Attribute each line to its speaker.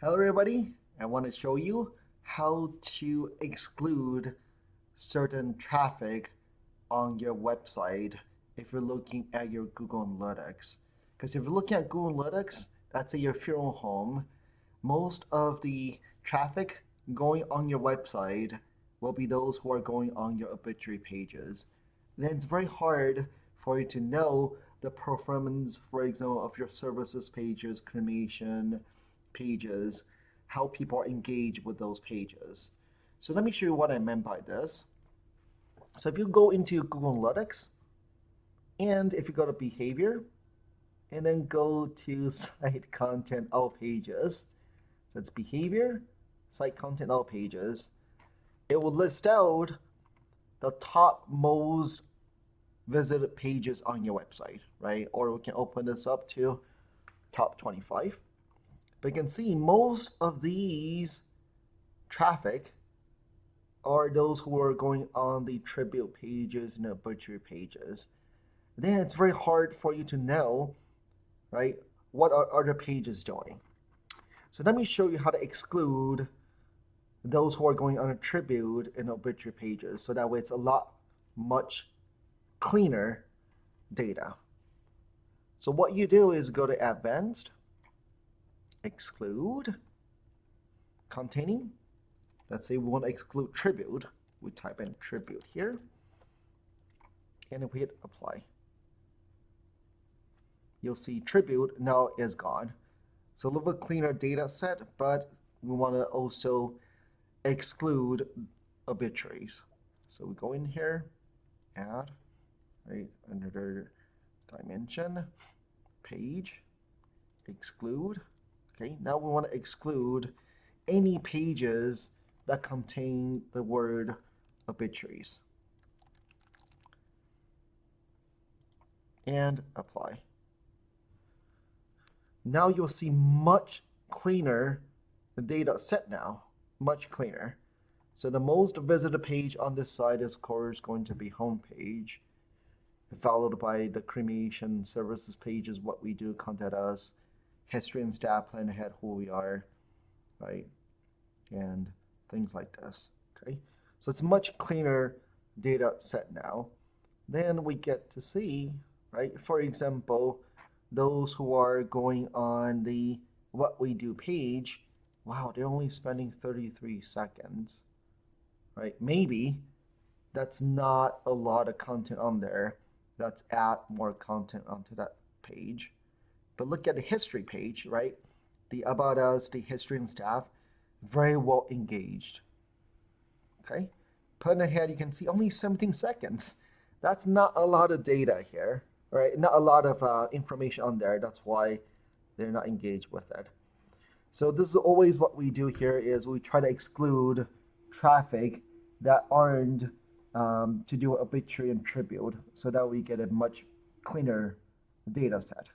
Speaker 1: Hello everybody, I want to show you how to exclude certain traffic on your website if you're looking at your Google Analytics. Because if you're looking at Google Analytics, that's at your funeral home, most of the traffic going on your website will be those who are going on your obituary pages. Then it's very hard for you to know the performance, for example, of your services pages, cremation pages, how people are engaged with those pages. So let me show you what I meant by this. So if you go into Google Analytics, and if you go to behavior, and then go to site content all pages, so it's behavior, site content all pages, it will list out the top most visited pages on your website, right? Or we can open this up to top 25. But you can see most of these traffic are those who are going on the tribute pages and obituary pages. Then it's very hard for you to know, right, what are other pages doing. So let me show you how to exclude those who are going on a tribute and obituary pages, so that way it's a lot much cleaner data. So what you do is go to Advanced, Exclude, Containing. Let's say we want to exclude tribute. We type in tribute here, and if we hit Apply, you'll see tribute now is gone. So a little bit cleaner data set, but we want to also exclude obituaries. So we go in here, add, right, under the dimension, page, exclude. Okay, now we want to exclude any pages that contain the word obituaries. And apply. Now you'll see much cleaner data set now, much cleaner. So the most visited page on this site is, of course, going to be homepage, followed by the cremation services page is what we do, contact us, history and staff, plan ahead, who we are, right, and things like this. Okay, so it's much cleaner data set now. Then we get to see, right, for example, those who are going on the what we do page, wow, they're only spending 33 seconds, right? Maybe that's not a lot of content on there. Let's add more content onto that page. But look at the history page, right? The About Us, the history and staff, very well engaged. Okay, putting ahead, you can see only 17 seconds. That's not a lot of data here, right? Not a lot of information on there. That's why they're not engaged with it. So this is always what we do here is we try to exclude traffic that aren't to do obituary and tribute, so that we get a much cleaner data set.